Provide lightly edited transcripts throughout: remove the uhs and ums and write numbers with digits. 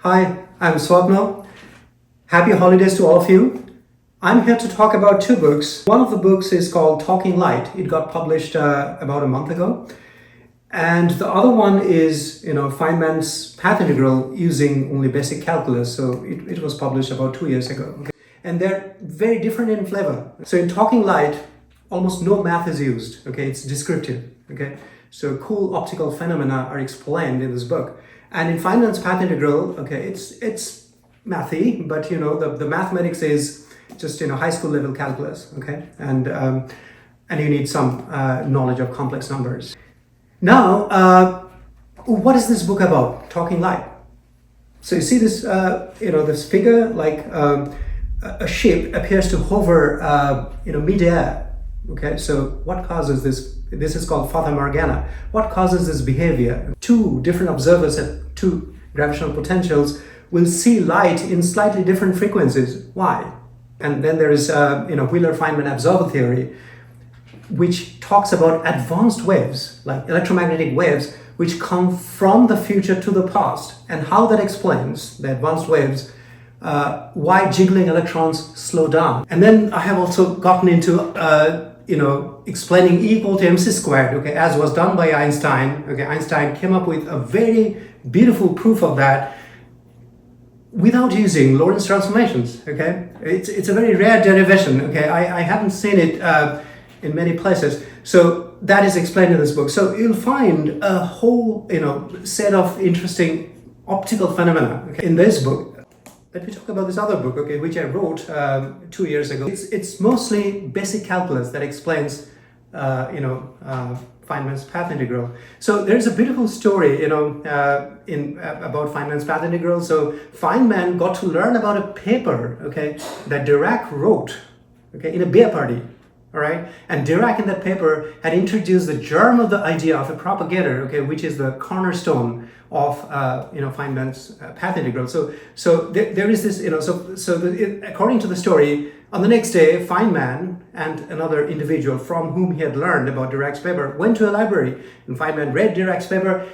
Hi, I'm Swapna. Happy holidays to all of you. I'm here to talk about two books. One of the books is called Talking Light. It got published about a month ago. And the other one is, Feynman's Path Integral using only basic calculus. So it was published about 2 years ago. Okay? And they're very different in flavor. So in Talking Light, almost no math is used. Okay, it's descriptive. Okay, so cool optical phenomena are explained in this book. And in Feynman's Path Integral, okay, it's mathy, but the mathematics is just high school level calculus. Okay, and you need some knowledge of complex numbers. Now, what is this book about? Talking Light. So you see this, this figure, like a ship appears to hover, mid-air. Okay, so what causes this? This is called Fata Morgana. What causes this behavior? Two different observers at two gravitational potentials will see light in slightly different frequencies. Why? And then there is, Wheeler-Feynman observer theory, which talks about advanced waves, like electromagnetic waves, which come from the future to the past, and how that explains the advanced waves, why jiggling electrons slow down. And then I have also gotten into, explaining E equal to mc squared, okay, as was done by Einstein. Okay, Einstein came up with a very beautiful proof of that without using Lorentz transformations. Okay, it's a very rare derivation. Okay, I haven't seen it in many places. So that is explained in this book. So you'll find a whole set of interesting optical phenomena, okay, in this book. Let me talk about this other book, okay, which I wrote 2 years ago. It's mostly basic calculus that explains, Feynman's Path Integral. So there's a beautiful story, about Feynman's Path Integral. So Feynman got to learn about a paper, okay, that Dirac wrote, okay, in a beer party. All right, and Dirac in that paper had introduced the germ of the idea of a propagator, okay, which is the cornerstone of Feynman's Path Integral. So there is this, according to the story, on the next day, Feynman and another individual from whom he had learned about Dirac's paper went to a library, and Feynman read Dirac's paper,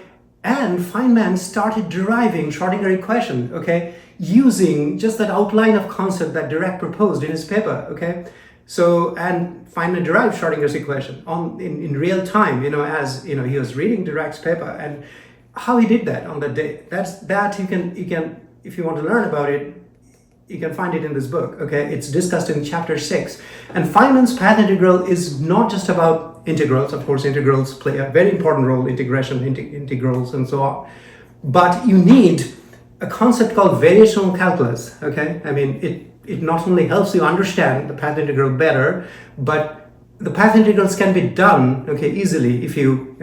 and Feynman started deriving Schrödinger equation, okay, using just that outline of concept that Dirac proposed in his paper, okay. So, and Feynman derived Schrödinger's equation in real time, as he was reading Dirac's paper, and how he did that on that day. That you can if you want to learn about it, you can find it in this book. Okay, it's discussed in chapter 6. And Feynman's Path Integral is not just about integrals. Of course, integrals play a very important role, integration, integrals, and so on. But you need a concept called variational calculus. Okay, I mean it not only helps you understand the path integral better, but the path integrals can be done, okay, easily if you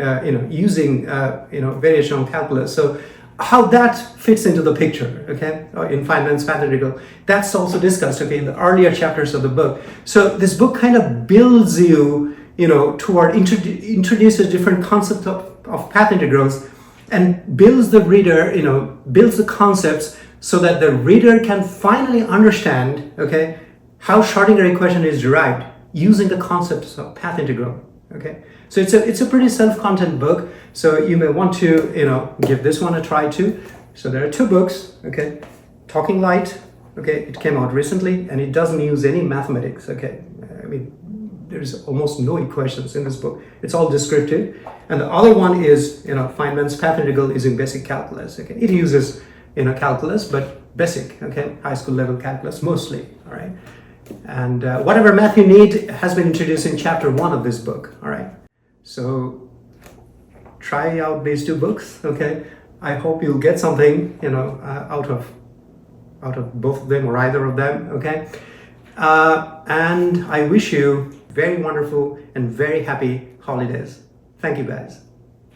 using variational calculus. So how that fits into the picture, okay, in Feynman's Path Integral, that's also discussed, okay, in the earlier chapters of the book. So this book kind of builds you, toward introduces different concepts of path integrals, and builds the reader, builds the concepts so that the reader can finally understand, okay, how Schrödinger equation is derived using the concepts of path integral. Okay, so it's a pretty self-content book. So you may want to give this one a try too. So there are two books. Okay, Talking Light. Okay, it came out recently, and it doesn't use any mathematics. Okay, I mean there's almost no equations in this book. It's all descriptive. And the other one is Feynman's Path Integral using basic calculus. Okay, it uses calculus, but basic, okay, high school level calculus mostly, all right? And whatever math you need has been introduced in chapter 1 of this book, all right? So try out these two books, okay? I hope you'll get something, out of both of them or either of them, okay? And I wish you very wonderful and very happy holidays. Thank you, guys.